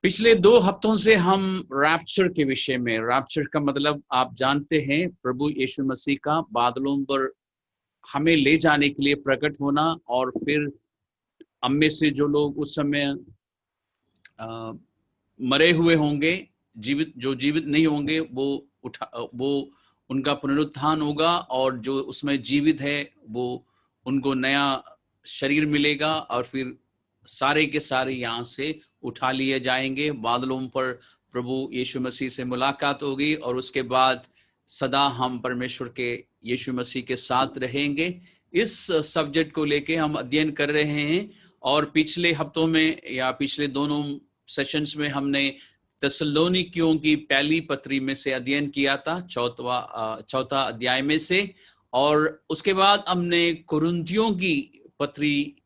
पिछले 2 हफ्तों से हम रैप्चर के विषय में, रैप्चर का मतलब आप जानते हैं, प्रभु यीशु मसीह का बादलों पर हमें ले जाने के लिए प्रकट होना, और फिर हम में से जो लोग उस समय मरे हुए होंगे, जो जीवित नहीं होंगे, वो उनका पुनरुत्थान होगा, और जो उसमें जीवित है वो उनको नया शरीर मिलेगा, और फिर सारे के सारे यहाँ से उठा लिए जाएंगे। बादलों पर प्रभु यीशु मसीह से मुलाकात होगी, और उसके बाद सदा हम परमेश्वर के यीशु मसीह के साथ रहेंगे। इस सब्जेक्ट को लेके हम अध्ययन कर रहे हैं, और पिछले हफ्तों में या पिछले दोनों सेशंस में हमने थिस्सलुनीकियों की पहली पत्री में से अध्ययन किया था, चौथा अध्याय में से, और उसके बाद हमने कुरिन्थियों की पत्री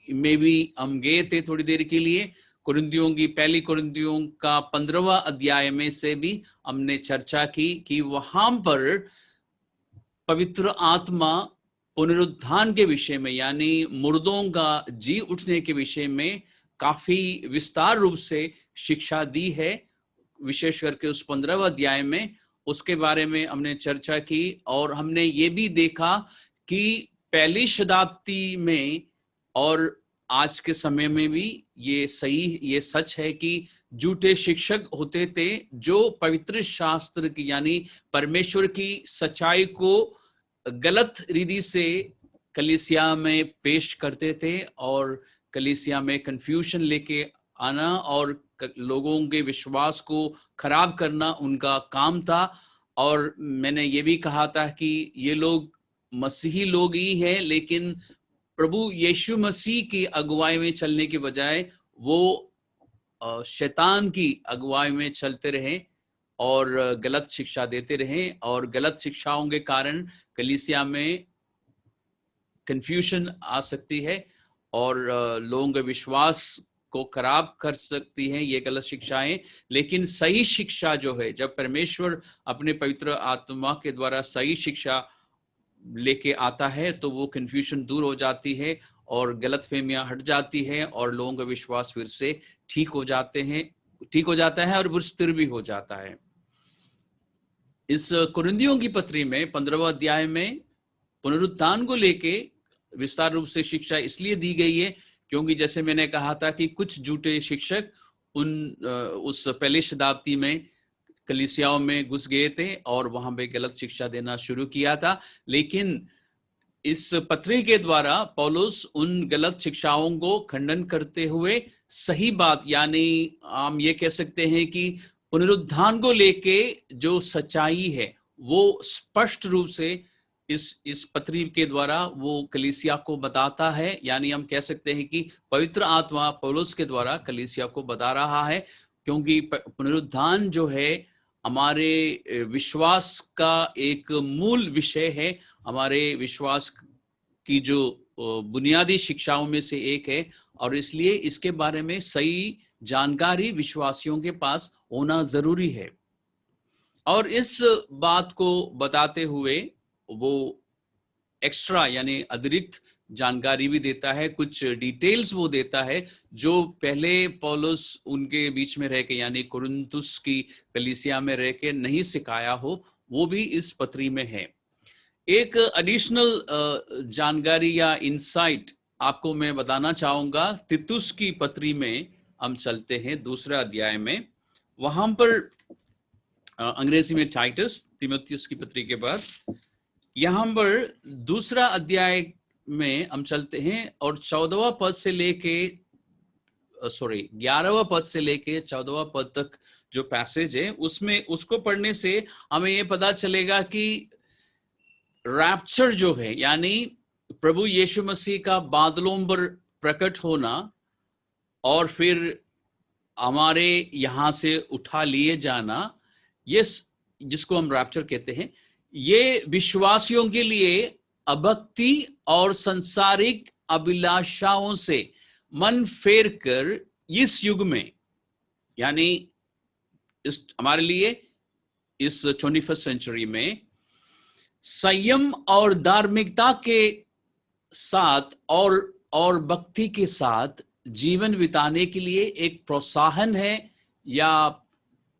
में भी हम गए थे थोड़ी देर के लिए। पहली कुरिन्थियों का 15वां अध्याय में से भी हमने चर्चा की कि वहां पर पवित्र आत्मा पुनरुत्थान के विषय में, यानी मुर्दों का जी उठने के विषय में काफी विस्तार रूप से शिक्षा दी है, विशेष करके उस 15वां अध्याय में। उसके बारे में हमने चर्चा की, और हमने ये भी देखा कि पहली शताब्दी में और आज के समय में भी ये सच है कि झूठे शिक्षक होते थे, जो पवित्र शास्त्र की यानी परमेश्वर की सच्चाई को गलत रीति से कलीसिया में पेश करते थे, और कलीसिया में कंफ्यूजन लेके आना और लोगों के विश्वास को खराब करना उनका काम था। और मैंने ये भी कहा था कि ये लोग मसीही लोग ही हैं, लेकिन प्रभु यीशु मसीह की अगुवाई में चलने के बजाय वो शैतान की अगुवाई में चलते रहे और गलत शिक्षा देते रहे, और गलत शिक्षाओं के कारण कलीसिया में कंफ्यूजन आ सकती है, और लोगों के विश्वास को खराब कर सकती हैं ये गलत शिक्षाएं। लेकिन सही शिक्षा जो है, जब परमेश्वर अपने पवित्र आत्मा के द्वारा सही शिक्षा लेके आता है, तो वो कंफ्यूजन दूर हो जाती है, और गलतफहमियां हट जाती है, और लोगों का विश्वास फिर से ठीक हो जाता है, और वो स्थिर भी हो जाता है। इस कुरिन्थियों की पत्री में 15वां अध्याय में पुनरुत्थान को लेके विस्तार रूप से शिक्षा इसलिए दी गई है क्योंकि जैसे मैंने कहा था कि कुछ झूठे शिक्षक उस पहली शताब्दी में कलीसियाओं में घुस गए थे और वहां पे गलत शिक्षा देना शुरू किया था। लेकिन इस पत्री के द्वारा पौलुस उन गलत शिक्षाओं को खंडन करते हुए सही बात, यानी हम ये कह सकते हैं कि पुनरुत्थान को लेके जो सच्चाई है वो स्पष्ट रूप से इस पत्री के द्वारा वो कलीसिया को बताता है। यानी हम कह सकते हैं कि पवित्र आत्मा पौलुस के द्वारा कलीसिया को बता रहा है, क्योंकि पुनरुत्थान जो है हमारे विश्वास का एक मूल विषय है, हमारे विश्वास की जो बुनियादी शिक्षाओं में से एक है, और इसलिए इसके बारे में सही जानकारी विश्वासियों के पास होना जरूरी है। और इस बात को बताते हुए वो एक्स्ट्रा यानी अतिरिक्त जानकारी भी देता है, कुछ डिटेल्स वो देता है जो पहले पौलुस उनके बीच में रह के यानी कुरिन्थुस की कलीसिया में रह के नहीं सिखाया हो, वो भी इस पत्री में है। एक एडिशनल जानकारी या इंसाइट आपको मैं बताना चाहूंगा। तीतुस की पत्री में हम चलते हैं, दूसरा अध्याय में। वहां पर अंग्रेजी में टाइटस, तीमुथियुस की पत्री के बाद यहां पर दूसरा अध्याय में हम चलते हैं और 11वां पद से लेके 14वां पद तक जो पैसेज है उसमें उसको पढ़ने से हमें ये पता चलेगा कि रैप्चर जो है यानी प्रभु यीशु मसीह का बादलों पर प्रकट होना और फिर हमारे यहां से उठा लिए जाना, ये जिसको हम रैप्चर कहते हैं, ये विश्वासियों के लिए अभक्ति और संसारिक अभिलाषाओं से मन फेर कर इस युग में यानी इस हमारे लिए इस 21st सेंचुरी में संयम और धार्मिकता के साथ और भक्ति के साथ जीवन बिताने के लिए एक प्रोत्साहन है, या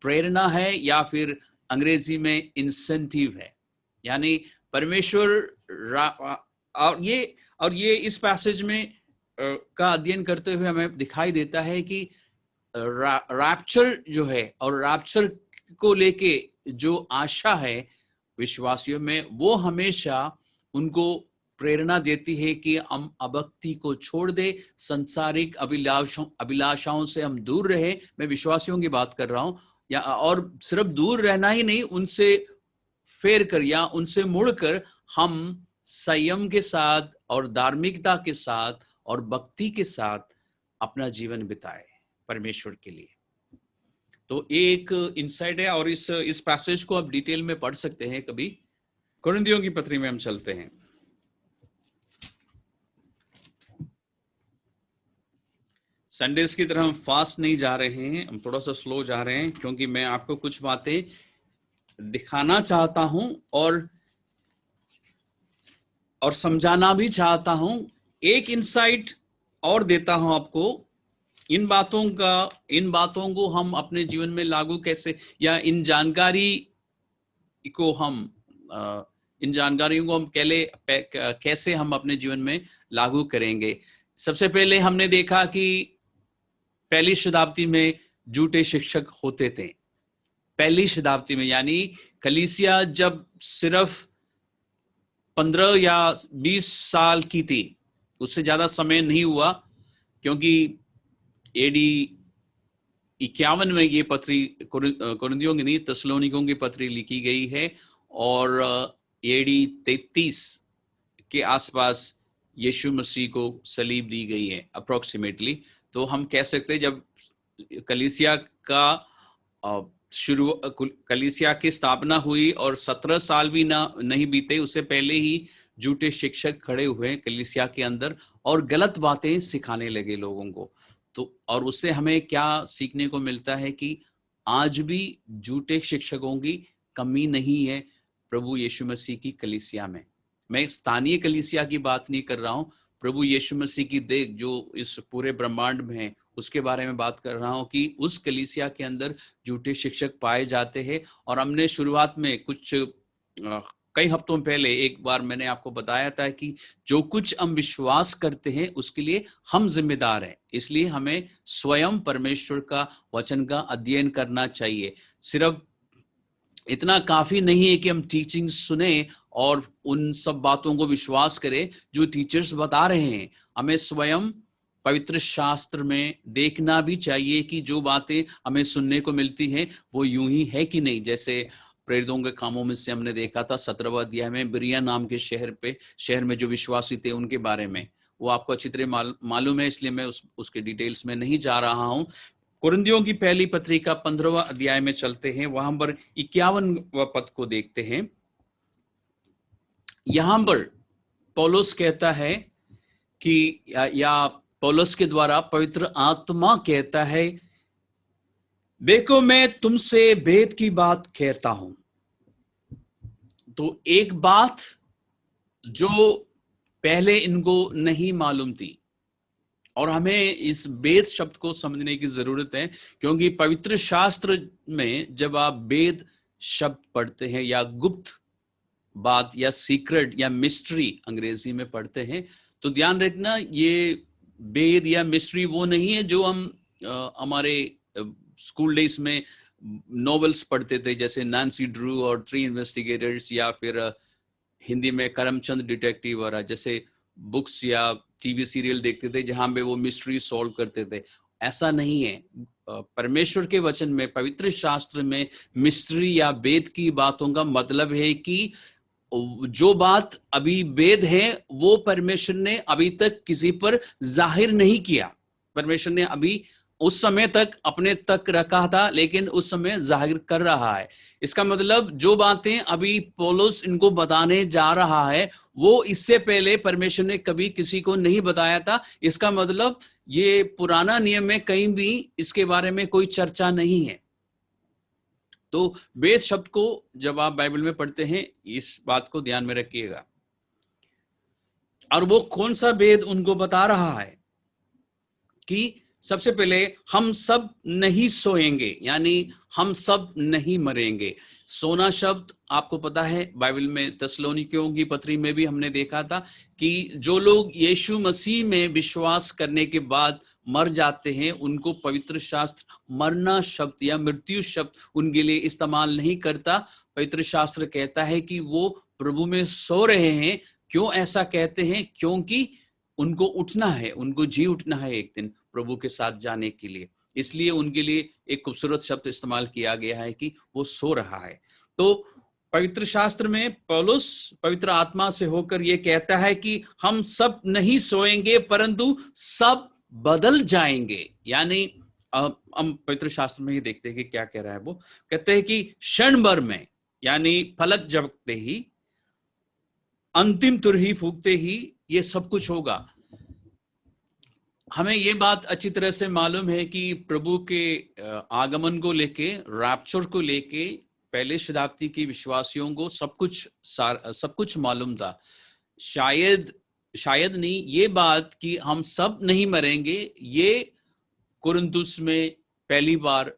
प्रेरणा है या फिर अंग्रेजी में इंसेंटिव है। यानी परमेश्वर और ये इस पैसेज में का अध्ययन करते हुए हमें दिखाई देता है कि रैप्चर जो है और रैप्चर को लेके जो आशा है विश्वासियों में, वो हमेशा उनको प्रेरणा देती है कि हम अभक्ति को छोड़ दे, संसारिक अभिलाषाओं से हम दूर रहे। मैं विश्वासियों की बात कर रहा हूं, या और सिर्फ दूर रहना ही नहीं, उनसे फेर कर या उनसे मुड़कर हम संयम के साथ और धार्मिकता के साथ और भक्ति के साथ अपना जीवन बिताए परमेश्वर के लिए। तो एक इंसाइट है, और इस पैसेज को आप डिटेल में पढ़ सकते हैं कभी। कुरिन्थियों की पत्री में हम चलते हैं। संडेज की तरह हम फास्ट नहीं जा रहे हैं, हम थोड़ा सा स्लो जा रहे हैं, क्योंकि मैं आपको कुछ बातें दिखाना चाहता हूं और समझाना भी चाहता हूं। एक इंसाइट और देता हूं आपको। इन बातों को हम अपने जीवन में लागू कैसे, या इन जानकारियों को हम कैसे हम अपने जीवन में लागू करेंगे। सबसे पहले हमने देखा कि पहली शताब्दी में झूठे शिक्षक होते थे। पहली शताब्दी में, यानी कलीसिया जब सिर्फ 15 या 20 साल की थी, उससे ज्यादा समय नहीं हुआ, क्योंकि एडी 51 में ये पत्री कुरिन्थियों की नहीं, थिस्सलुनीकियों की पत्री लिखी गई है, और एडी 33 के आसपास यीशु मसीह को सलीब दी गई है अप्रोक्सीमेटली। तो हम कह सकते हैं जब कलीसिया की स्थापना हुई और 17 साल भी नहीं बीते, उससे पहले ही झूठे शिक्षक खड़े हुए कलीसिया के अंदर और गलत बातें सिखाने लगे लोगों को। तो और उससे हमें क्या सीखने को मिलता है कि आज भी झूठे शिक्षकों की कमी नहीं है प्रभु यीशु मसीह की कलीसिया में। मैं स्थानीय कलीसिया की बात नहीं कर रहा हूं, प्रभु यीशु मसीह की देख जो इस पूरे ब्रह्मांड में है उसके बारे में बात कर रहा हूं कि उस कलीसिया के अंदर झूठे शिक्षक पाए जाते हैं। और हमने शुरुआत में कई हफ्तों पहले एक बार मैंने आपको बताया था कि जो कुछ हम विश्वास करते हैं उसके लिए हम जिम्मेदार हैं, इसलिए हमें स्वयं परमेश्वर का वचन का अध्ययन करना चाहिए। सिर्फ इतना काफी नहीं है कि हम टीचिंग सुने और उन सब बातों को विश्वास करें जो टीचर्स बता रहे हैं। हमें स्वयं पवित्र शास्त्र में देखना भी चाहिए कि जो बातें हमें सुनने को मिलती हैं वो यूं ही है कि नहीं। जैसे प्रेरितों के कामों में से हमने देखा था 17वां अध्याय में बिरिया नाम के शहर में जो विश्वासी थे उनके बारे में, वो आपको अच्छी तरह मालूम है, इसलिए मैं उसके डिटेल्स में नहीं जा रहा हूं। कुरिन्थियों की पहली पत्री का 15वां अध्याय में चलते हैं, वहां पर 51वां पद को देखते हैं। यहां पर पौलुस कहता है कि या पौलुस के द्वारा पवित्र आत्मा कहता है, देखो मैं तुमसे भेद की बात कहता हूं। तो एक बात जो पहले इनको नहीं मालूम थी, और हमें इस वेद शब्द को समझने की जरूरत है, क्योंकि पवित्र शास्त्र में जब आप वेद शब्द पढ़ते हैं या गुप्त बात या सीक्रेट या मिस्ट्री अंग्रेजी में पढ़ते हैं, तो ध्यान रखना ये वेद या मिस्ट्री वो नहीं है जो हम हमारे स्कूल डेज में नॉवेल्स पढ़ते थे, जैसे नैन्सी ड्रू और 3 इन्वेस्टिगेटर्स, या फिर हिंदी में करमचंद डिटेक्टिव वगैरह जैसे बुक्स या टीवी सीरियल देखते थे जहां पे वो मिस्ट्री सॉल्व करते थे। ऐसा नहीं है। परमेश्वर के वचन में, पवित्र शास्त्र में मिस्ट्री या वेद की बातों का मतलब है कि जो बात अभी वेद है वो परमेश्वर ने अभी तक किसी पर जाहिर नहीं किया। परमेश्वर ने अभी उस समय तक अपने तक रखा था, लेकिन उस समय जाहिर कर रहा है। इसका मतलब जो बातें अभी पौलुस इनको बताने जा रहा है वो इससे पहले परमेश्वर ने कभी किसी को नहीं बताया था। इसका मतलब ये पुराना नियम में कहीं भी इसके बारे में कोई चर्चा नहीं है। तो वेद शब्द को जब आप बाइबल में पढ़ते हैं इस बात को ध्यान में रखिएगा। और वो कौन सा वेद उनको बता रहा है कि सबसे पहले हम सब नहीं सोएंगे, यानी हम सब नहीं मरेंगे। सोना शब्द आपको पता है बाइबल में थिस्सलुनीकियों की पत्री में भी हमने देखा था कि जो लोग यीशु मसीह में विश्वास करने के बाद मर जाते हैं उनको पवित्र शास्त्र मरना शब्द या मृत्यु शब्द उनके लिए इस्तेमाल नहीं करता। पवित्र शास्त्र कहता है कि वो प्रभु में सो रहे हैं। क्यों ऐसा कहते हैं? क्योंकि उनको उठना है, उनको जी उठना है एक दिन प्रभु के साथ जाने के लिए। इसलिए उनके लिए एक खूबसूरत शब्द इस्तेमाल किया गया है कि वो सो रहा है। तो पवित्र शास्त्र में पौलुस पवित्र आत्मा से होकर ये कहता है कि हम सब नहीं सोएंगे परंतु सब बदल जाएंगे। यानी हम पवित्र शास्त्र में ही देखते हैं कि क्या कह रहा है। वो कहते हैं कि क्षण भर में, यानी पलक झपकते ही, अंतिम तुरही फूंकते ही ये सब कुछ होगा। हमें ये बात अच्छी तरह से मालूम है कि प्रभु के आगमन को लेके, रैप्चर को लेके पहले शताब्दी के विश्वासियों को सब कुछ मालूम था। शायद नहीं, ये बात कि हम सब नहीं मरेंगे, ये कुरिन्थुस में पहली बार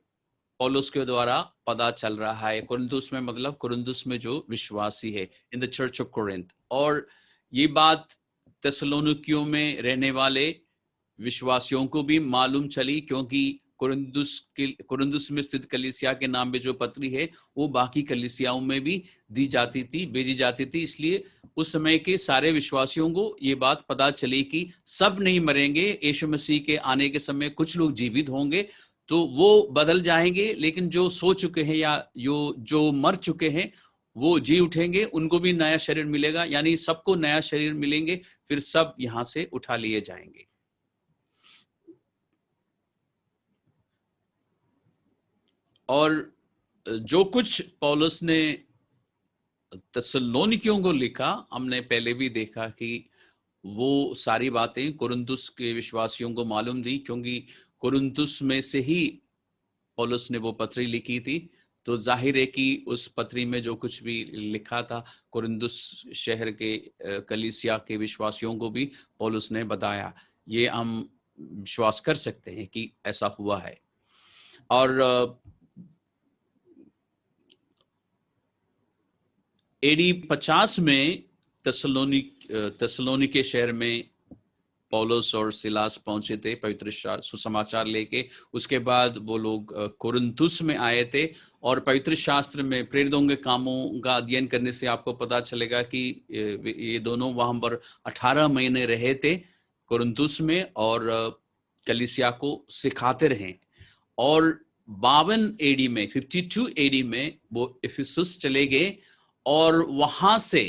पौलुस के द्वारा पता चल रहा है। कुरिन्थुस में मतलब कुरिन्थुस में जो विश्वासी है, in the church of Corinth. और ये बात थिस्सलुनीकियों में रहने वाले विश्वासियों को भी मालूम चली, क्योंकि कुरिन्थुस में स्थित कलीसिया के नाम पे जो पत्री है वो बाकी कलीसियाओं में भी दी जाती थी, भेजी जाती थी। इसलिए उस समय के सारे विश्वासियों को ये बात पता चली कि सब नहीं मरेंगे। यीशु मसीह के आने के समय कुछ लोग जीवित होंगे तो वो बदल जाएंगे, लेकिन जो सो चुके हैं या जो मर चुके हैं वो जी उठेंगे, उनको भी नया शरीर मिलेगा। यानी सबको नया शरीर मिलेंगे, फिर सब यहां से उठा लिए जाएंगे। और जो कुछ पौलुस ने थिस्सलुनीकियों को लिखा, हमने पहले भी देखा कि वो सारी बातें कुरिन्थुस के विश्वासियों को मालूम थी, क्योंकि कुरिन्थुस में से ही पौलुस ने वो पत्री लिखी थी। तो जाहिर है कि उस पत्री में जो कुछ भी लिखा था कुरिन्थुस शहर के कलीसिया के विश्वासियों को भी पौलुस ने बताया। ये हम विश्वास कर सकते हैं कि ऐसा हुआ है। और एडी 50 में थिस्सलुनीके शहर में पौलुस और सिलास पहुंचे थे पवित्र सुसमाचार लेके। उसके बाद वो लोग कुरिन्थुस में आए थे। और पवित्र शास्त्र में प्रेरितों के कामों का अध्ययन करने से आपको पता चलेगा कि ये दोनों वहां पर 18 महीने रहे थे कुरिन्थुस में, और कलीसिया को सिखाते रहे। और 52 एडी में, 52 एडी में वो इफिसुस चले गए, और वहां से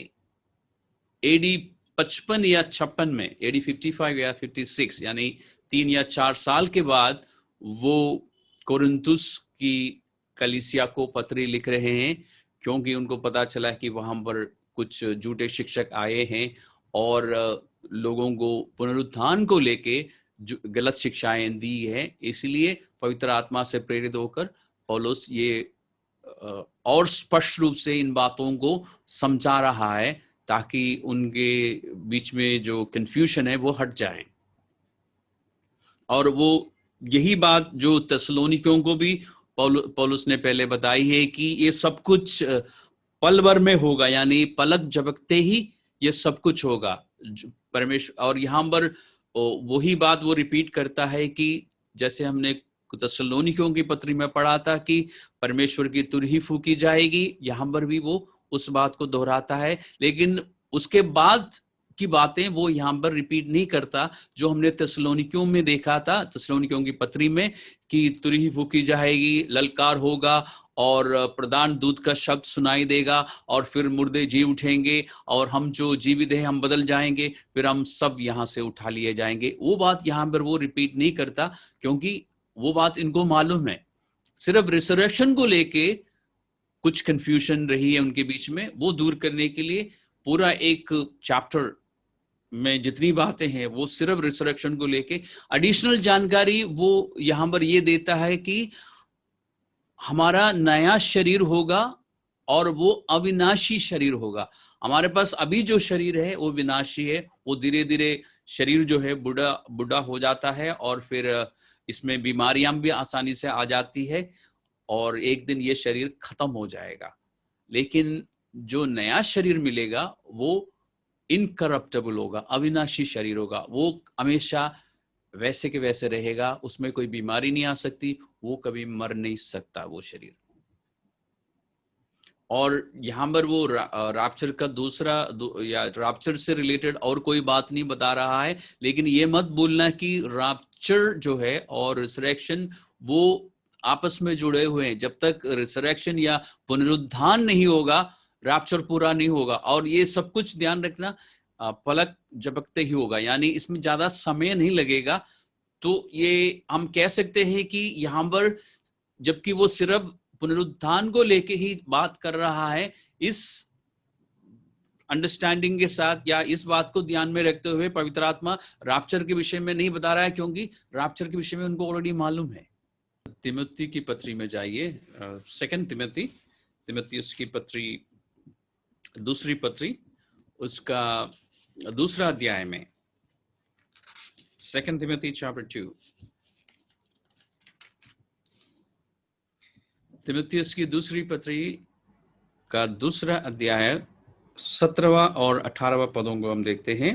एडी 55 या 56 में, एडी 55 या 56, यानी 3 या 4 साल के बाद वो कोरिन्थुस की कलीसिया को पत्री लिख रहे हैं, क्योंकि उनको पता चला कि वहां पर कुछ झूठे शिक्षक आए हैं और लोगों को पुनरुत्थान को लेके गलत शिक्षाएं दी है। इसलिए पवित्र आत्मा से प्रेरित होकर पौलुस ये और स्पष्ट रूप से इन बातों को समझा रहा है, ताकि उनके बीच में जो कंफ्यूजन है वो हट जाए। और वो यही बात जो थिस्सलुनीकियों को भी पौलुस ने पहले बताई है कि ये सब कुछ पल भर में होगा, यानी पलक झपकते ही ये सब कुछ होगा परमेश्वर। और यहाँ पर वही बात वो रिपीट करता है कि जैसे हमने थिस्सलुनीकियों की पत्री में पढ़ा था कि परमेश्वर की तुरही फूकी जाएगी, यहाँ पर भी वो उस बात को दोहराता है। लेकिन उसके बाद की बातें वो यहाँ पर रिपीट नहीं करता जो हमने थिस्सलुनीकियों में देखा था, थिस्सलुनीकियों की पत्री में, कि तुरही फूकी जाएगी, ललकार होगा और प्रधान दूत का शब्द सुनाई देगा, और फिर मुर्दे जी उठेंगे, और हम जो जीवित हैं हम बदल जाएंगे, फिर हम सब यहाँ से उठा लिए जाएंगे। वो बात यहाँ पर वो रिपीट नहीं करता, क्योंकि वो बात इनको मालूम है। सिर्फ रिसरेक्शन को लेके कुछ कंफ्यूजन रही है उनके बीच में, वो दूर करने के लिए पूरा एक चैप्टर में जितनी बातें हैं वो सिर्फ रिसरेक्शन को लेके एडिशनल जानकारी वो यहां पर ये देता है कि हमारा नया शरीर होगा और वो अविनाशी शरीर होगा। हमारे पास अभी जो शरीर है वो विनाशी है, वो धीरे धीरे शरीर जो है बुढ़ा हो जाता है, और फिर इसमें बीमारियां भी आसानी से आ जाती है और एक दिन ये शरीर खत्म हो जाएगा। लेकिन जो नया शरीर मिलेगा वो इनकरप्टेबल होगा, अविनाशी शरीर होगा, वो हमेशा वैसे के वैसे रहेगा, उसमें कोई बीमारी नहीं आ सकती, वो कभी मर नहीं सकता वो शरीर। और यहाँ पर वो रैप्चर का या रैप्चर से रिलेटेड और कोई बात नहीं बता रहा है, लेकिन ये मत बोलना कि रैप्चर जो है और रिसरेक्शन वो आपस में जुड़े हुए हैं। जब तक रिसरेक्शन या पुनरुत्थान नहीं होगा, रैप्चर पूरा नहीं होगा। और ये सब कुछ ध्यान रखना पलक झपकते ही होगा, यानी इसमें ज्यादा समय नहीं लगेगा। तो ये हम कह सकते हैं कि यहाँ पर जबकि वो सिर्फ पुनरुत्थान को लेके ही बात कर रहा है, इस अंडरस्टैंडिंग के साथ या इस बात को ध्यान में रखते हुए पवित्र आत्मा रैप्चर के विषय में नहीं बता रहा है, क्योंकि रैप्चर के विषय में उनको ऑलरेडी मालूम है। तिमोथी की पत्री में जाइए, सेकंड तिमोथी उसकी पत्री, दूसरी पत्री, उसका दूसरा अध्याय में, सेकंड तिमोथी चैप्टर 2, तिमोथियस की दूसरी पत्री का दूसरा अध्याय 17वां और 18वां पदों को हम देखते हैं।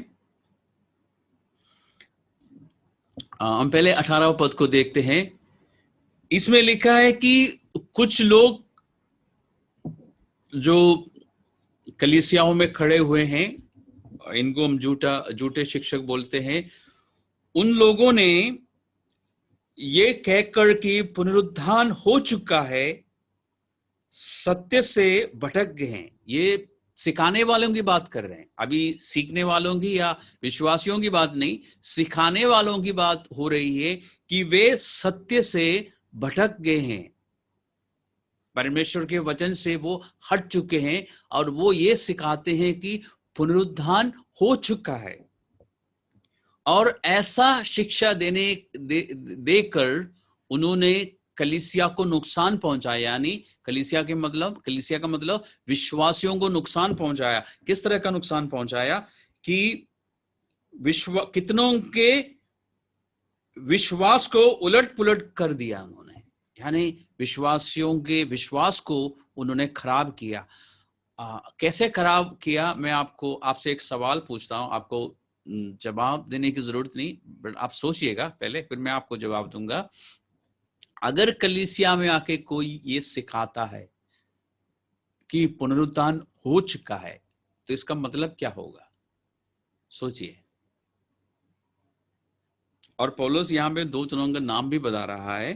हम पहले 18वां पद को देखते हैं। इसमें लिखा है कि कुछ लोग जो कलीसियाओं में खड़े हुए हैं, इनको हम झूठे शिक्षक बोलते हैं, उन लोगों ने ये कहकर कि पुनरुत्थान हो चुका है, सत्य से भटक गए हैं। ये सिखाने वालों की बात कर रहे हैं, अभी सीखने वालों की या विश्वासियों की बात नहीं, सिखाने वालों की बात हो रही है कि वे सत्य से भटक गए हैं, परमेश्वर के वचन से वो हट चुके हैं और वो ये सिखाते हैं कि पुनरुत्थान हो चुका है। और ऐसा शिक्षा देकर उन्होंने कलीसिया को नुकसान पहुंचाया, यानी कलीसिया का मतलब विश्वासियों को नुकसान पहुंचाया। किस तरह का नुकसान पहुंचाया कि कितनों के विश्वास को उलट पुलट कर दिया उन्होंने, यानी विश्वासियों के विश्वास को उन्होंने खराब किया। कैसे खराब किया? मैं आपसे एक सवाल पूछता हूं, आपको जवाब देने की जरूरत नहीं, बट आप सोचिएगा पहले, फिर मैं आपको जवाब दूंगा। अगर कलीसिया में आके कोई ये सिखाता है कि पुनरुत्थान हो चुका है, तो इसका मतलब क्या होगा? सोचिए। और पौलुस यहाँ पे दो जनों का नाम भी बता रहा है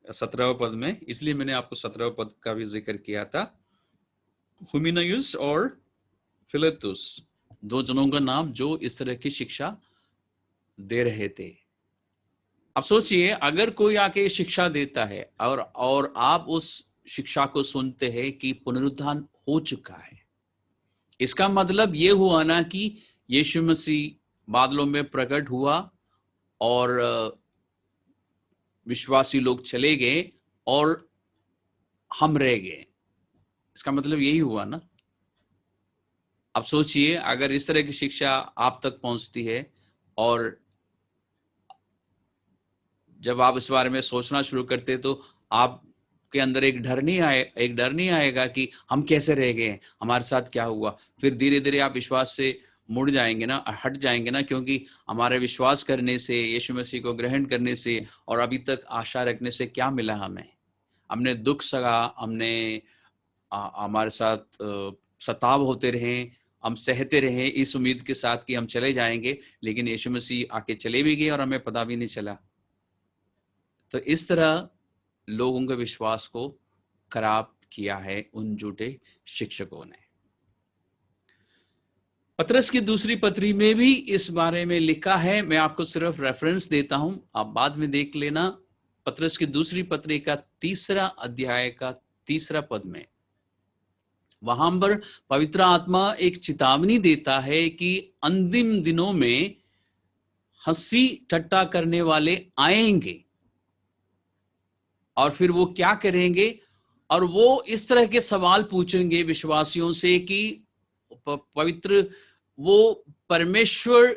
17वें पद में, इसलिए मैंने आपको 17वें पद का भी जिक्र किया था। हुमिनयुस और फिलेतुस, दो जनों का नाम जो इस तरह की शिक्षा दे रहे थे। अब सोचिए, अगर कोई आके शिक्षा देता है और आप उस शिक्षा को सुनते हैं कि पुनरुत्थान हो चुका है, इसका मतलब ये हुआ ना कि यीशु मसीह बादलों में प्रकट हुआ और विश्वासी लोग चले गए और हम रह गए। इसका मतलब यही हुआ ना। अब सोचिए, अगर इस तरह की शिक्षा आप तक पहुंचती है और जब आप इस बारे में सोचना शुरू करते तो आपके अंदर एक डर नहीं आएगा कि हम कैसे रह गए, हमारे साथ क्या हुआ। फिर धीरे धीरे आप विश्वास से मुड़ जाएंगे ना, हट जाएंगे ना, क्योंकि हमारे विश्वास करने से, यीशु मसीह को ग्रहण करने से और अभी तक आशा रखने से क्या मिला हमें? हमने दुख सहा, हमने हमारे साथ सताव होते रहे, हम सहते रहे इस उम्मीद के साथ कि हम चले जाएंगे, लेकिन यीशु मसीह आके चले भी गए और हमें पता भी नहीं चला। तो इस तरह लोगों के विश्वास को खराब किया है उन झूठे शिक्षकों ने। पतरस की दूसरी पत्री में भी इस बारे में लिखा है, मैं आपको सिर्फ रेफरेंस देता हूं, आप बाद में देख लेना। पतरस की दूसरी पत्री का 3 अध्याय का 3 पद में, वहां पर पवित्र आत्मा एक चेतावनी देता है कि अंतिम दिनों में हंसी ठट्टा करने वाले आएंगे और फिर वो क्या करेंगे, और वो इस तरह के सवाल पूछेंगे विश्वासियों से कि पवित्र वो परमेश्वर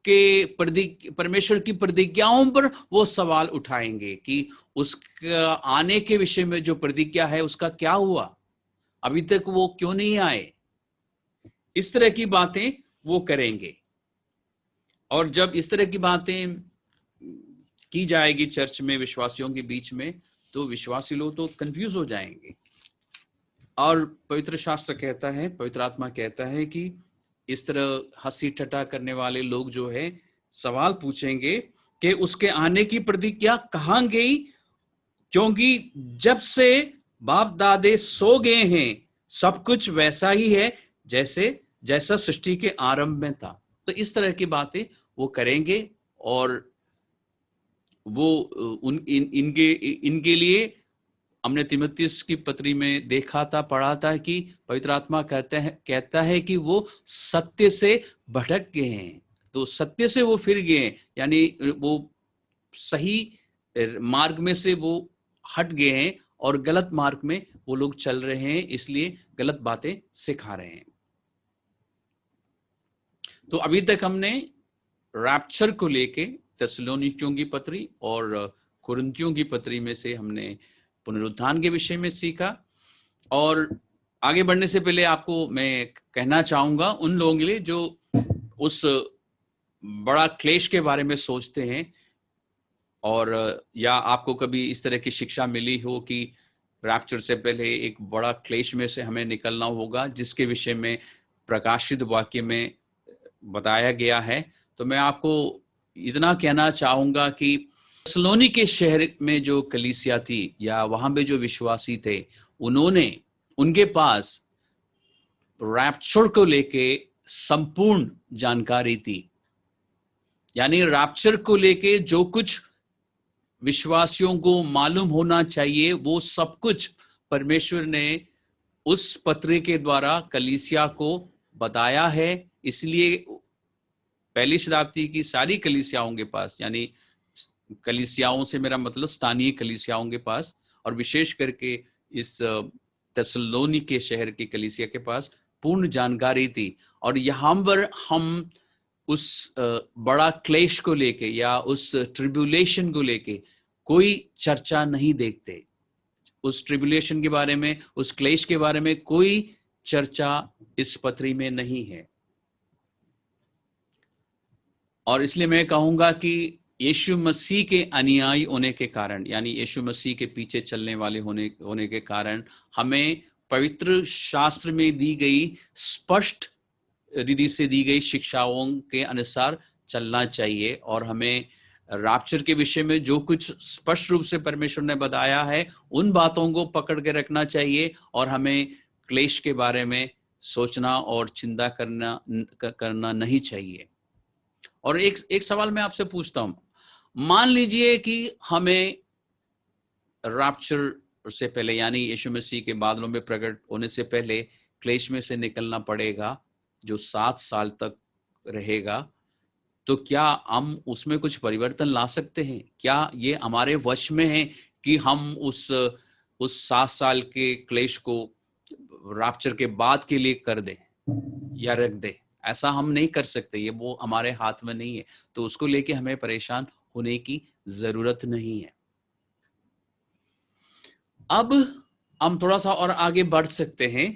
परमेश्वर की प्रतिज्ञाओं पर वो सवाल उठाएंगे कि उसका आने के विषय में जो प्रतिज्ञा है उसका क्या हुआ, अभी तक वो क्यों नहीं आए। इस तरह की बातें वो करेंगे। और जब इस तरह की बातें की जाएगी चर्च में विश्वासियों के बीच में, तो विश्वासी लोग तो कंफ्यूज हो जाएंगे। और पवित्र शास्त्र कहता है, पवित्र आत्मा कहता है कि इस तरह हंसी ठट्टा करने वाले लोग जो है सवाल पूछेंगे कि उसके आने की प्रतिज्ञा कहाँ गई, क्योंकि जब से बाप दादे सो गए हैं सब कुछ वैसा ही है जैसा सृष्टि के आरंभ में था। तो इस तरह की बातें वो करेंगे। और वो इनके लिए हमने तीमुथियुस की पत्री में देखा था, पढ़ा था कि पवित्र आत्मा कहता है कि वो सत्य से भटक गए हैं। तो सत्य से वो फिर गए, यानी वो सही मार्ग में से वो हट गए हैं और गलत मार्ग में वो लोग चल रहे हैं, इसलिए गलत बातें सिखा रहे हैं। तो अभी तक हमने रैप्चर को लेके थिस्सलुनीकियों की पत्री और कुरिन्थियों की पत्री में से हमने पुनरुत्थान के विषय में सीखा। और आगे बढ़ने से पहले आपको मैं कहना चाहूंगा उन लोगों के लिए जो उस बड़ा क्लेश के बारे में सोचते हैं, और या आपको कभी इस तरह की शिक्षा मिली हो कि रैप्चर से पहले एक बड़ा क्लेश में से हमें निकलना होगा, जिसके विषय में प्रकाशित वाक्य में बताया गया है। तो मैं आपको इतना कहना चाहूंगा कि थिस्सलुनीके के शहर में जो कलीसिया थी या वहां पे जो विश्वासी थे, उनके पास रैप्चर को लेके संपूर्ण जानकारी थी। यानी रैप्चर को लेके जो कुछ विश्वासियों को मालूम होना चाहिए वो सब कुछ परमेश्वर ने उस पत्री के द्वारा कलीसिया को बताया है। इसलिए पहली शताब्दी की सारी कलीसियाओं के पास, यानी कलीसियाओं से मेरा मतलब स्थानीय कलीसियाओं के पास, और विशेष करके इस थिस्सलुनीके शहर की कलीसिया के पास पूर्ण जानकारी थी। और यहाँ पर हम उस बड़ा क्लेश को लेके या उस ट्रिब्यूलेशन को लेके कोई चर्चा नहीं देखते। उस ट्रिब्यूलेशन के बारे में, उस क्लेश के बारे में कोई चर्चा इस पत्री में नहीं है। और इसलिए मैं कहूंगा कि यीशु मसीह के अनुयायी होने के कारण, यानी यीशु मसीह के पीछे चलने वाले होने के कारण हमें पवित्र शास्त्र में दी गई स्पष्ट रीति से दी गई शिक्षाओं के अनुसार चलना चाहिए। और हमें रैप्चर के विषय में जो कुछ स्पष्ट रूप से परमेश्वर ने बताया है उन बातों को पकड़ के रखना चाहिए, और हमें क्लेश के बारे में सोचना और चिंता करना नहीं चाहिए। और एक सवाल मैं आपसे पूछता हूं, मान लीजिए कि हमें रैप्चर से पहले, यानी यीशु मसीह के बादलों में प्रकट होने से पहले क्लेश में से निकलना पड़ेगा जो 7 साल तक रहेगा, तो क्या हम उसमें कुछ परिवर्तन ला सकते हैं? क्या ये हमारे वश में है कि हम उस 7 साल के क्लेश को रैप्चर के बाद के लिए कर दें या रख दें? ऐसा हम नहीं कर सकते, ये वो हमारे हाथ में नहीं है। तो उसको लेके हमें परेशान होने की जरूरत नहीं है। अब हम थोड़ा सा और आगे बढ़ सकते हैं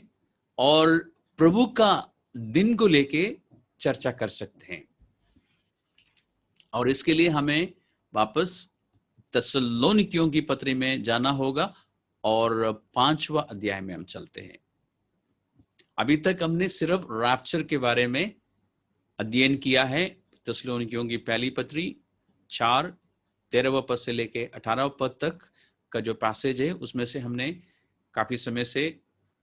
और प्रभु का दिन को लेके चर्चा कर सकते हैं। और इसके लिए हमें वापस थिस्सलुनीकियों की पत्री में जाना होगा और 5वां अध्याय में हम चलते हैं। अभी तक हमने सिर्फ रैप्चर के बारे में अध्ययन किया है। थिस्सलुनीकियों की पहली पत्री 4 13वां पद से लेके 18वां पद तक का जो पैसेज है उसमें से हमने काफी समय से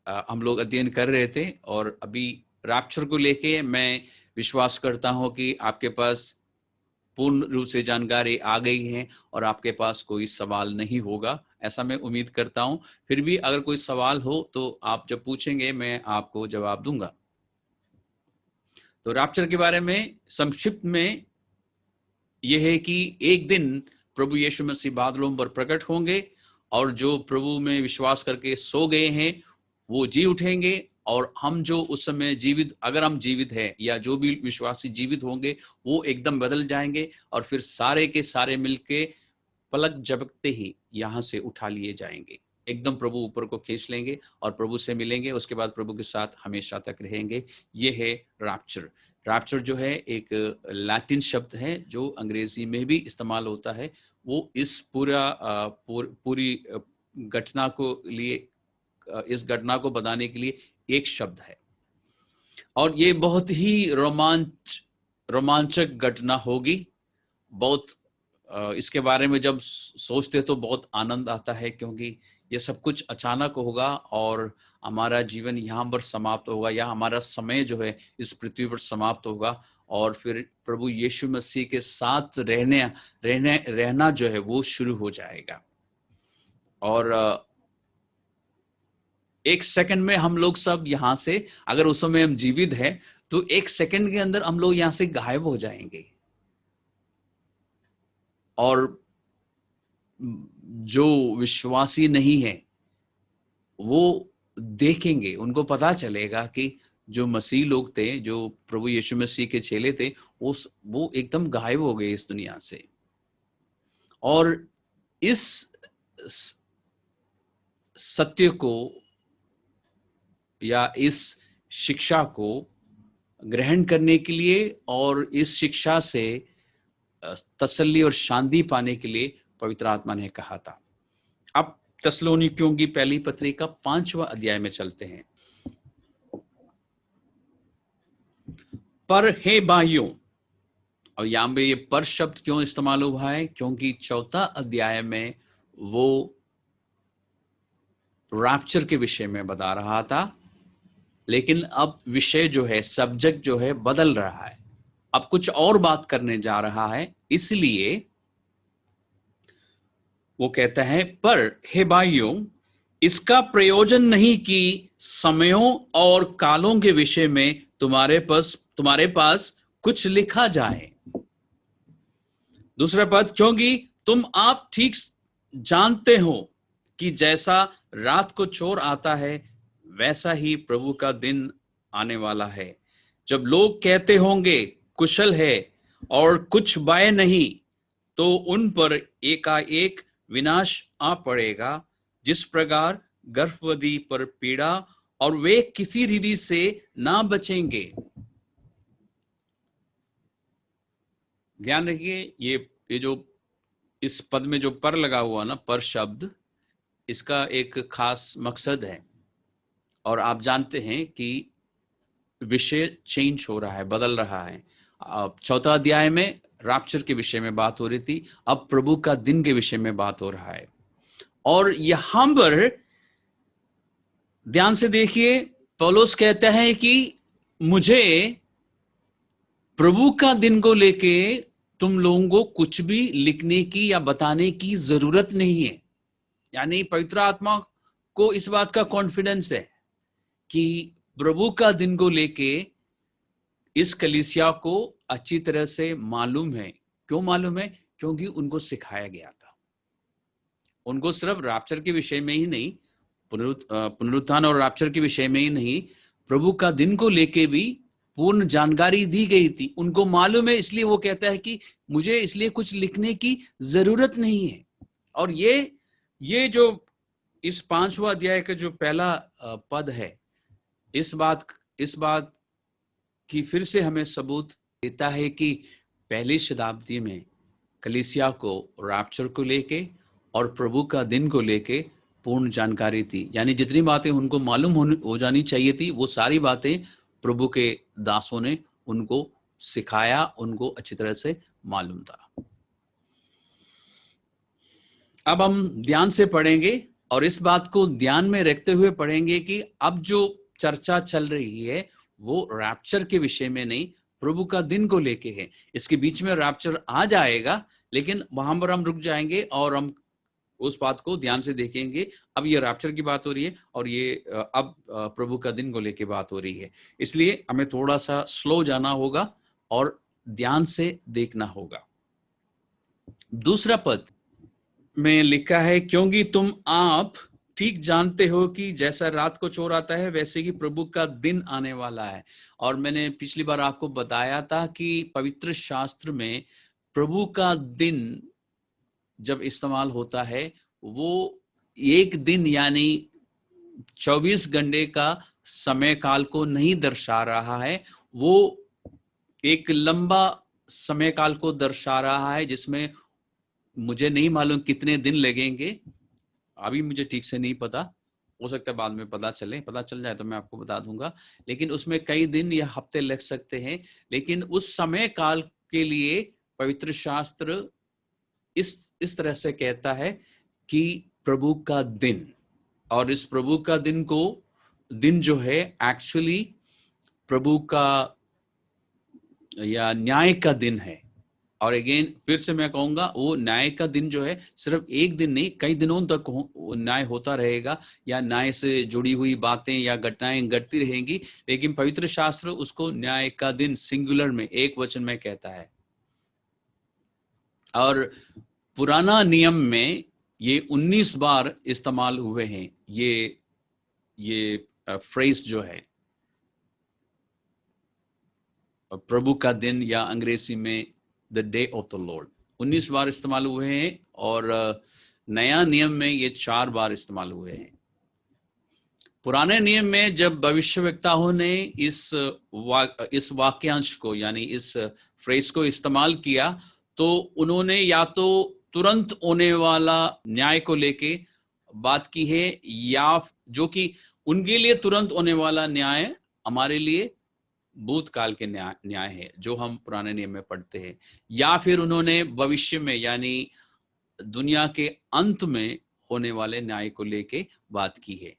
हम लोग अध्ययन कर रहे थे। और अभी रैप्चर को लेके मैं विश्वास करता हूं कि आपके पास पूर्ण रूप से जानकारी आ गई है और आपके पास कोई सवाल नहीं होगा, ऐसा मैं उम्मीद करता हूं। फिर भी अगर कोई सवाल हो तो आप जब पूछेंगे मैं आपको जवाब दूंगा। तो रैप्चर के बारे में संक्षिप्त में यह है कि एक दिन प्रभु यीशु मसीह बादलों पर प्रकट होंगे और जो प्रभु में विश्वास करके सो गए हैं वो जी उठेंगे और हम जो उस समय जीवित, अगर हम जीवित हैं या जो भी विश्वासी जीवित होंगे, वो एकदम बदल जाएंगे और फिर सारे के सारे मिलके पलक झपकते ही यहाँ से उठा लिए जाएंगे, एकदम प्रभु ऊपर को खींच लेंगे और प्रभु से मिलेंगे, उसके बाद प्रभु के साथ हमेशा तक रहेंगे। ये है रैप्चर। रैप्चर जो है एक लैटिन शब्द है जो अंग्रेजी में भी इस्तेमाल होता है। वो इस पूरी घटना को लिए, इस घटना को बताने के लिए एक शब्द है। और ये बहुत ही रोमांचक घटना होगी। बहुत इसके बारे में जब सोचते तो बहुत आनंद आता है, क्योंकि ये सब कुछ अचानक होगा और हमारा जीवन यहाँ पर समाप्त होगा, या हमारा समय जो है इस पृथ्वी पर समाप्त होगा और फिर प्रभु यीशु मसीह के साथ रहना जो है वो शुरू हो जाएगा। और एक सेकंड में हम लोग सब यहाँ से, अगर उस समय हम जीवित हैं, तो एक सेकंड के अंदर हम लोग यहाँ से गायब हो जाएंगे। और जो विश्वासी नहीं है वो देखेंगे, उनको पता चलेगा कि जो मसीह लोग थे, जो प्रभु यीशु मसीह के चेले थे, वो एकदम गायब हो गए इस दुनिया से। और इस सत्य को या इस शिक्षा को ग्रहण करने के लिए और इस शिक्षा से तसल्ली और शांति पाने के लिए पवित्र आत्मा ने कहा था। अब थिस्सलुनीकियों की पहली पत्री का 5वां अध्याय में चलते हैं। पर हे भाइयों, और यहां पे ये पर शब्द क्यों इस्तेमाल हुआ है? क्योंकि 4था अध्याय में वो रैप्चर के विषय में बता रहा था, लेकिन अब विषय जो है, सब्जेक्ट जो है बदल रहा है, अब कुछ और बात करने जा रहा है। इसलिए वो कहता है, पर हे भाइयों, इसका प्रयोजन नहीं कि समयों और कालों के विषय में तुम्हारे पास कुछ लिखा जाए। दूसरा पद, क्योंकि तुम आप ठीक जानते हो कि जैसा रात को चोर आता है, वैसा ही प्रभु का दिन आने वाला है, जब लोग कहते होंगे कुशल है और कुछ भय नहीं, तो उन पर एकाएक विनाश आ पड़ेगा, जिस प्रकार गर्भवती पर पीड़ा, और वे किसी रीति से ना बचेंगे। ध्यान रखिए, ये जो इस पद में जो पर लगा हुआ ना, पर शब्द, इसका एक खास मकसद है। और आप जानते हैं कि विषय चेंज हो रहा है, बदल रहा है। अब 4था अध्याय में रैप्चर के विषय में बात हो रही थी, अब प्रभु का दिन के विषय में बात हो रहा है। और यहां पर ध्यान से देखिए, पौलुस कहता है कि मुझे प्रभु का दिन को लेके तुम लोगों को कुछ भी लिखने की या बताने की जरूरत नहीं है। यानी पवित्र आत्मा को इस बात का कॉन्फिडेंस है कि प्रभु का दिन को लेके इस कलीसिया को अच्छी तरह से मालूम है। क्यों मालूम है? क्योंकि उनको सिखाया गया था। उनको सिर्फ रैप्चर के विषय में ही नहीं, पुनरुत्थान और रैप्चर के विषय में ही नहीं, प्रभु का दिन को लेके भी पूर्ण जानकारी दी गई थी। उनको मालूम है, इसलिए वो कहता है कि मुझे इसलिए कुछ लिखने की जरूरत नहीं है। और ये जो इस 5वां अध्याय का जो पहला पद है, इस बात की फिर से हमें सबूत देता है कि पहली शताब्दी में कलीसिया को रैप्चर को लेके और प्रभु का दिन को लेके पूर्ण जानकारी थी। यानी जितनी बातें उनको मालूम हो जानी चाहिए थी, वो सारी बातें प्रभु के दासों ने उनको सिखाया, उनको अच्छी तरह से मालूम था। अब हम ध्यान से पढ़ेंगे और इस बात को ध्यान में रखते हुए पढ़ेंगे कि अब जो चर्चा चल रही है वो रैप्चर के विषय में नहीं, प्रभु का दिन को लेके है। इसके बीच में रैप्चर आ जाएगा, लेकिन वहां पर हम रुक जाएंगे और हम उस बात को ध्यान से देखेंगे। अब ये रैप्चर की बात हो रही है और ये अब प्रभु का दिन को लेके बात हो रही है, इसलिए हमें थोड़ा सा स्लो जाना होगा और ध्यान से देखना होगा। दूसरा पद में लिखा है, क्योंकि तुम आप ठीक जानते हो कि जैसा रात को चोर आता है वैसे ही प्रभु का दिन आने वाला है। और मैंने पिछली बार आपको बताया था कि पवित्र शास्त्र में प्रभु का दिन जब इस्तेमाल होता है वो एक दिन यानी 24 घंटे का समय काल को नहीं दर्शा रहा है, वो एक लंबा समय काल को दर्शा रहा है जिसमें मुझे नहीं मालूम कितने दिन लगेंगे, अभी मुझे ठीक से नहीं पता, हो सकता है बाद में पता चल जाए तो मैं आपको बता दूंगा, लेकिन उसमें कई दिन या हफ्ते लग सकते हैं। लेकिन उस समय काल के लिए पवित्र शास्त्र इस तरह से कहता है कि प्रभु का दिन, और इस प्रभु का दिन जो है एक्चुअली प्रभु का या न्याय का दिन है। और अगेन फिर से मैं कहूंगा वो न्याय का दिन जो है सिर्फ एक दिन नहीं, कई दिनों तक न्याय होता रहेगा या न्याय से जुड़ी हुई बातें या घटनाएं घटती रहेंगी, लेकिन पवित्र शास्त्र उसको न्याय का दिन सिंगुलर में एक वचन में कहता है। और पुराना नियम में ये 19 बार इस्तेमाल हुए हैं ये फ्रेज जो है प्रभु का दिन या अंग्रेजी में the day of the Lord 19 बार इस्तेमाल हुए हैं, और नया नियम में ये 4 बार इस्तेमाल हुए हैं। पुराने नियम में जब भविष्यवक्ताओं ने इस वाक्यांश को यानी इस फ्रेज को इस्तेमाल किया तो उन्होंने या तो तुरंत होने वाला न्याय को लेके बात की है, या जो कि उनके लिए तुरंत होने वाला न्याय हमारे लिए भूतकाल के न्याय है जो हम पुराने नियम में पढ़ते हैं, या फिर उन्होंने भविष्य में यानी दुनिया के अंत में होने वाले न्याय को लेके बात की है।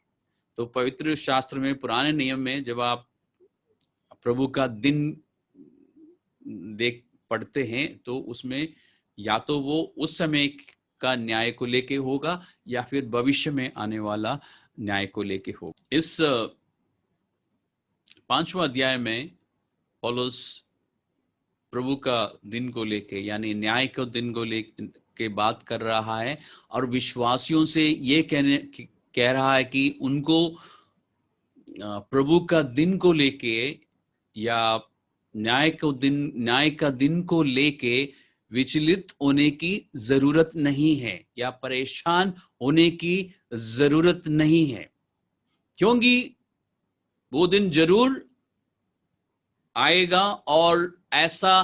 तो पवित्र शास्त्र में पुराने नियम में जब आप प्रभु का दिन देख पढ़ते हैं तो उसमें या तो वो उस समय का न्याय को लेके होगा या फिर भविष्य में आने वाला न्याय को लेके होगा। इस 5वां अध्याय में पौलुस प्रभु का दिन को लेके यानी न्याय के दिन को लेके बात कर रहा है और विश्वासियों से ये कह रहा है कि उनको प्रभु का दिन को लेके या न्याय का दिन को लेके विचलित होने की जरूरत नहीं है या परेशान होने की जरूरत नहीं है, क्योंकि वो दिन जरूर आएगा और ऐसा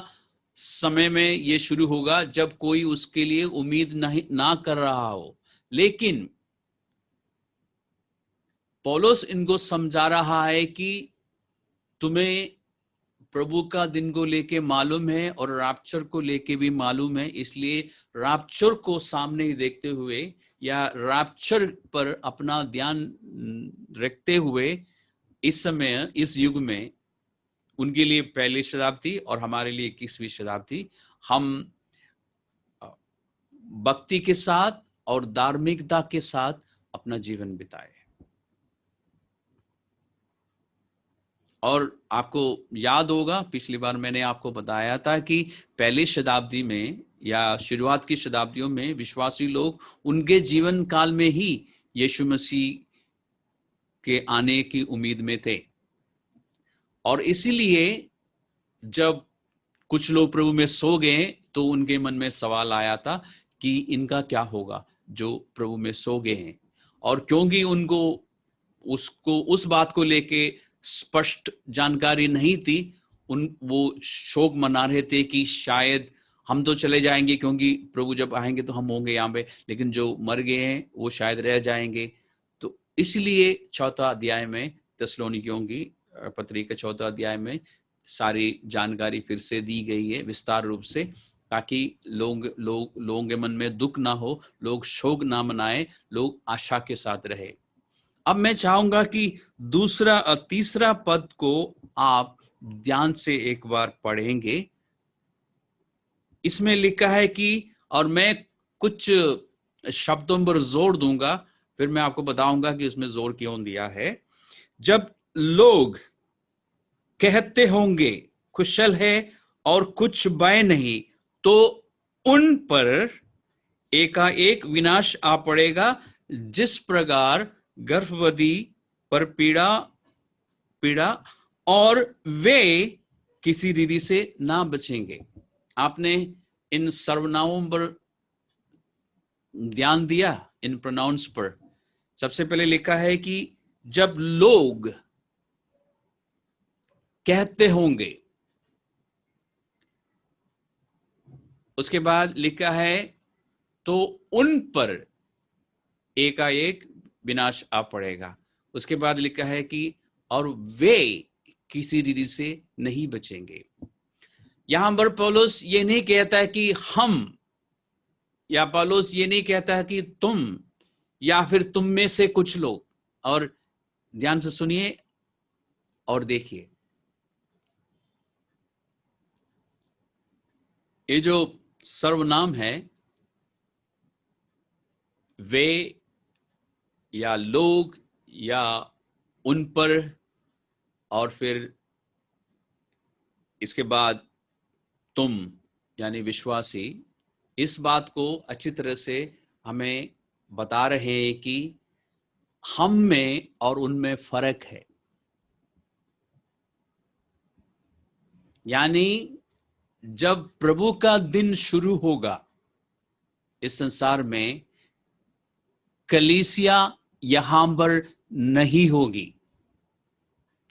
समय में ये शुरू होगा जब कोई उसके लिए उम्मीद ना कर रहा हो। लेकिन पौलुस इनको समझा रहा है कि तुम्हें प्रभु का दिन को लेके मालूम है और रैप्चर को लेके भी मालूम है, इसलिए रैप्चर को सामने ही देखते हुए या रैप्चर पर अपना ध्यान रखते हुए इस समय इस युग में उनके लिए पहली शताब्दी और हमारे लिए 21वीं शताब्दी हम भक्ति के साथ और धार्मिकता के साथ अपना जीवन बिताए। और आपको याद होगा पिछली बार मैंने आपको बताया था कि पहली शताब्दी में या शुरुआत की शताब्दियों में विश्वासी लोग उनके जीवन काल में ही यीशु मसीह के आने की उम्मीद में थे, और इसीलिए जब कुछ लोग प्रभु में सो गए तो उनके मन में सवाल आया था कि इनका क्या होगा जो प्रभु में सो गए हैं। और क्योंकि उनको उस बात को लेके स्पष्ट जानकारी नहीं थी, वो शोक मना रहे थे कि शायद हम तो चले जाएंगे क्योंकि प्रभु जब आएंगे तो हम होंगे यहाँ पे, लेकिन जो मर गए हैं वो शायद रह जाएंगे। तो इसलिए 4 अध्याय में थिस्सलुनीकियों की पत्री के 4 अध्याय में सारी जानकारी फिर से दी गई है विस्तार रूप से, ताकि लोगों के मन में दुख ना हो, लोग शोक ना मनाए, लोग आशा के साथ रहे। अब मैं चाहूंगा कि तीसरा पद को आप ध्यान से एक बार पढ़ेंगे। इसमें लिखा है कि, और मैं कुछ शब्दों पर जोर दूंगा फिर मैं आपको बताऊंगा कि उसमें जोर क्यों दिया है। जब लोग कहते होंगे कुशल है और कुछ भय नहीं, तो उन पर एकाएक विनाश आ पड़ेगा जिस प्रकार गर्भवती पर पीड़ा और वे किसी रीति से ना बचेंगे। आपने इन सर्वनामों पर ध्यान दिया, इन प्रोनाउंस पर। सबसे पहले लिखा है कि जब लोग कहते होंगे, उसके बाद लिखा है तो उन पर एकाएक विनाश आ पड़ेगा। उसके बाद लिखा है कि और वे किसी रीति से नहीं बचेंगे। यहां पर पौलुस ये नहीं कहता है कि हम, या पौलुस ये नहीं कहता है कि तुम, या फिर तुम में से कुछ लोग। और ध्यान से सुनिए और देखिए, ये जो सर्वनाम है, वे या लोग या उन पर, और फिर इसके बाद तुम यानी विश्वासी, इस बात को अच्छी तरह से हमें बता रहे हैं कि हम में और उनमें फर्क है। यानी जब प्रभु का दिन शुरू होगा इस संसार में, कलीसिया यहां पर नहीं होगी।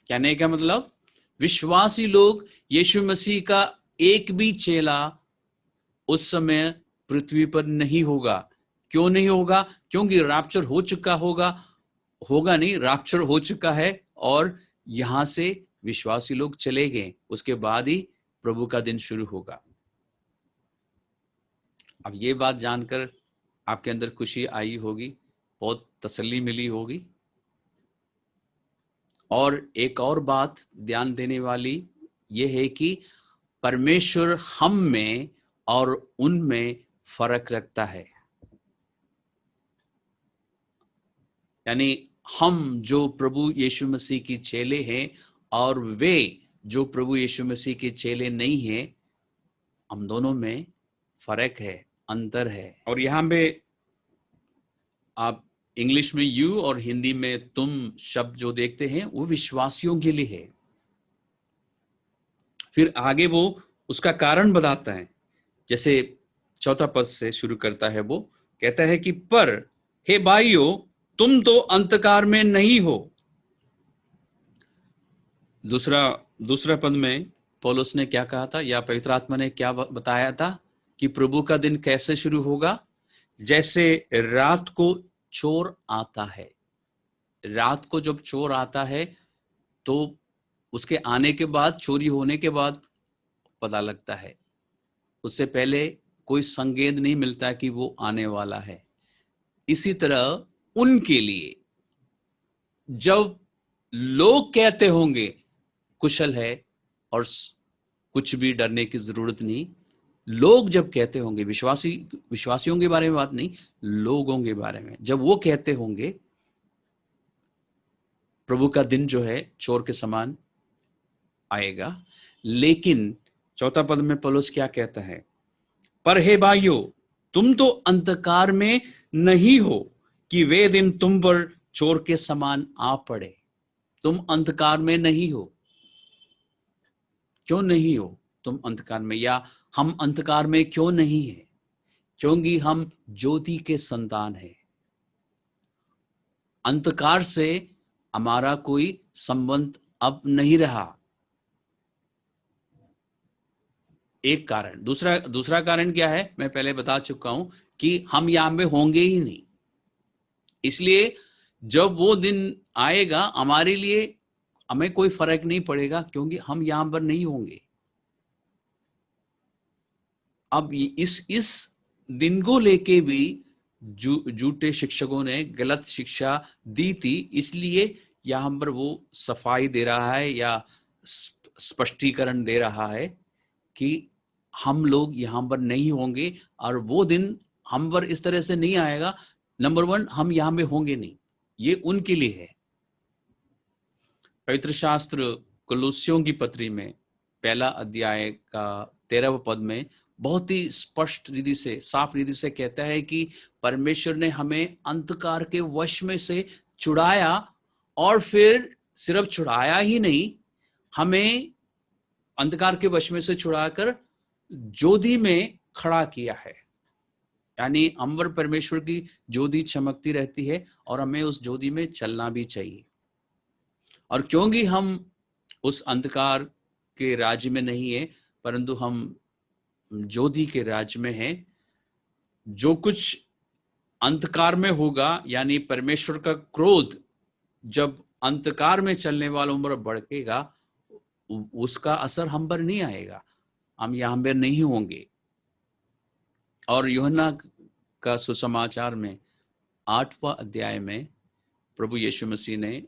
कहने का मतलब, विश्वासी लोग, यीशु मसीह का एक भी चेला उस समय पृथ्वी पर नहीं होगा। क्यों नहीं होगा? क्योंकि रैप्चर हो चुका होगा नहीं, रैप्चर हो चुका है और यहां से विश्वासी लोग चले गए। उसके बाद ही प्रभु का दिन शुरू होगा। अब ये बात जानकर आपके अंदर खुशी आई होगी, बहुत तसल्ली मिली होगी। और एक और बात ध्यान देने वाली यह है कि परमेश्वर हम में और उनमें फर्क रखता है। यानी हम जो प्रभु यीशु मसीह की चेले हैं और वे जो प्रभु यीशु मसीह के चेले नहीं हैं, हम दोनों में फर्क है, अंतर है। और यहां पे आप इंग्लिश में यू और हिंदी में तुम शब्द जो देखते हैं, वो विश्वासियों के लिए है। फिर आगे वो उसका कारण बताता है। जैसे चौथा पद से शुरू करता है, वो कहता है कि पर हे भाइयों, तुम तो अंधकार में नहीं हो। दूसरा पद में पौलुस ने क्या कहा था, या पवित्र आत्मा ने क्या बताया था कि प्रभु का दिन कैसे शुरू होगा? जैसे रात को चोर आता है। रात को जब चोर आता है तो उसके आने के बाद, चोरी होने के बाद पता लगता है। उससे पहले कोई संकेत नहीं मिलता कि वो आने वाला है। इसी तरह उनके लिए जब लोग कहते होंगे कुशल है और कुछ भी डरने की जरूरत नहीं, लोग जब कहते होंगे, विश्वासियों के बारे में बात नहीं, लोगों के बारे में जब वो कहते होंगे, प्रभु का दिन जो है चोर के समान आएगा। लेकिन चौथा पद में पौलुस क्या कहता है? पर हे भाइयों, तुम तो अंधकार में नहीं हो कि वे दिन तुम पर चोर के समान आ पड़े। तुम अंधकार में नहीं हो। क्यों नहीं हो तुम अंधकार में? या हम अंधकार में क्यों नहीं है? क्योंकि हम ज्योति के संतान हैं। अंधकार से हमारा कोई संबंध अब नहीं रहा। एक कारण। दूसरा कारण क्या है? मैं पहले बता चुका हूं कि हम यहां पे होंगे ही नहीं। इसलिए जब वो दिन आएगा, हमारे लिए हमें कोई फर्क नहीं पड़ेगा, क्योंकि हम यहां पर नहीं होंगे। अब इस दिन को लेके भी झूठे शिक्षकों ने गलत शिक्षा दी थी, इसलिए यहां पर वो सफाई दे रहा है या स्पष्टीकरण दे रहा है कि हम लोग यहां पर नहीं होंगे और वो दिन हम पर इस तरह से नहीं आएगा। नंबर 1, हम यहां पे होंगे नहीं, ये उनके लिए है। पवित्र शास्त्र कुलुस्सियों की पत्री में 1 अध्याय का 13वां पद में बहुत ही स्पष्ट रीति से, साफ रीति से कहता है कि परमेश्वर ने हमें अंधकार के वश में से छुड़ाया, और फिर सिर्फ छुड़ाया ही नहीं, हमें अंधकार के वश में से छुड़ाकर ज्योति में खड़ा किया है। यानी अंबर परमेश्वर की ज्योति चमकती रहती है और हमें उस ज्योति में चलना भी चाहिए। और क्योंकि हम उस अंधकार के राज्य में नहीं है, परंतु हम ज्योति के राज्य में हैं, जो कुछ अंधकार में होगा, यानी परमेश्वर का क्रोध जब अंधकार में चलने वालों पर भड़केगा, उसका असर हम पर नहीं आएगा, हम यहाँ पर नहीं होंगे। और यूहन्ना का सुसमाचार में 8वां अध्याय में प्रभु यीशु मसीह ने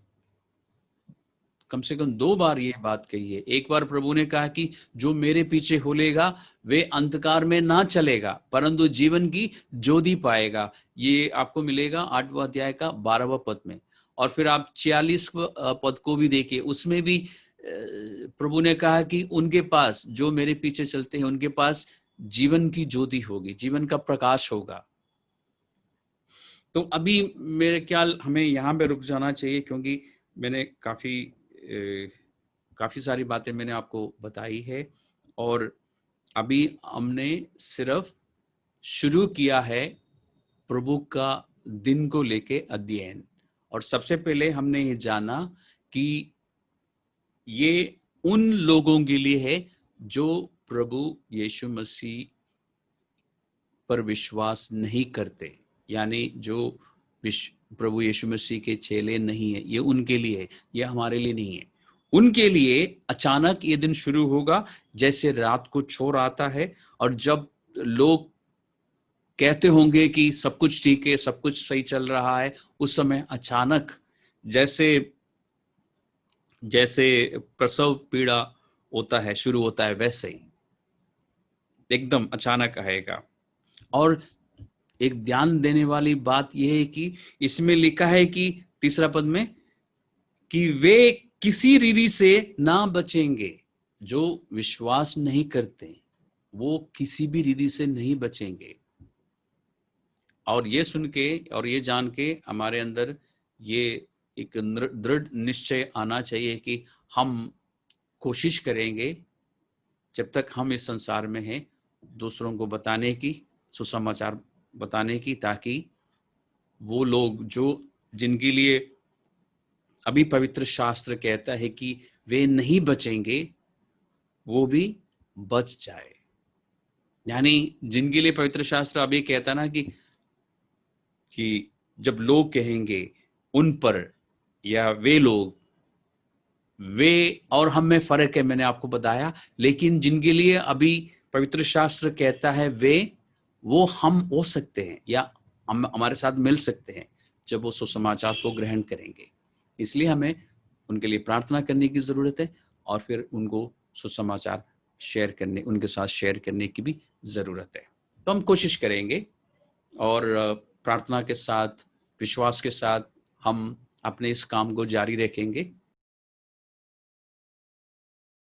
कम से कम 2 बार ये बात कही है। एक बार प्रभु ने कहा कि जो मेरे पीछे होलेगा वे अंधकार में ना चलेगा, परंतु जीवन की ज्योति पाएगा। ये आपको मिलेगा 8वां अध्याय का 12वां पद में। और फिर आप 46 पद को भी देखिए, उसमें भी प्रभु ने कहा कि उनके पास, जो मेरे पीछे चलते हैं, उनके पास जीवन की ज्योति होगी, जीवन का प्रकाश होगा। तो अभी मेरे ख्याल हमें यहाँ पे रुक जाना चाहिए, क्योंकि मैंने काफ़ी सारी बातें मैंने आपको बताई है, और अभी हमने सिर्फ शुरू किया है प्रभु का दिन को लेके अध्ययन। और सबसे पहले हमने ये जाना कि ये उन लोगों के लिए है जो प्रभु यीशु मसीह पर विश्वास नहीं करते, यानी जो प्रभु यीशु मसीह के चेले नहीं है, ये उनके लिए है, ये हमारे लिए नहीं है। उनके लिए अचानक ये दिन शुरू होगा, जैसे रात को चोर आता है, और जब लोग कहते होंगे कि सब कुछ ठीक है, सब कुछ सही चल रहा है, उस समय अचानक जैसे प्रसव पीड़ा होता है, शुरू होता है, वैसे ही एकदम अचानक आएगा। और एक ध्यान देने वाली बात यह है कि इसमें लिखा है कि 3 पद में कि वे किसी रीति से ना बचेंगे। जो विश्वास नहीं करते वो किसी भी रीति से नहीं बचेंगे। और ये सुन के और ये जान के हमारे अंदर ये एक दृढ़ निश्चय आना चाहिए कि हम कोशिश करेंगे जब तक हम इस संसार में हैं, दूसरों को बताने की, सुसमाचार बताने की, ताकि वो लोग जो जिनके लिए अभी पवित्र शास्त्र कहता है कि वे नहीं बचेंगे, वो भी बच जाए। यानी जिनके लिए पवित्र शास्त्र अभी कहता ना कि जब लोग कहेंगे उन पर, या वे लोग, वे और हम में फर्क है, मैंने आपको बताया। लेकिन जिनके लिए अभी पवित्र शास्त्र कहता है वो हम हो सकते हैं, या हम हमारे साथ मिल सकते हैं जब वो सुसमाचार को ग्रहण करेंगे। इसलिए हमें उनके लिए प्रार्थना करने की ज़रूरत है, और फिर उनको सुसमाचार उनके साथ शेयर करने की भी ज़रूरत है। तो हम कोशिश करेंगे, और प्रार्थना के साथ, विश्वास के साथ हम अपने इस काम को जारी रखेंगे।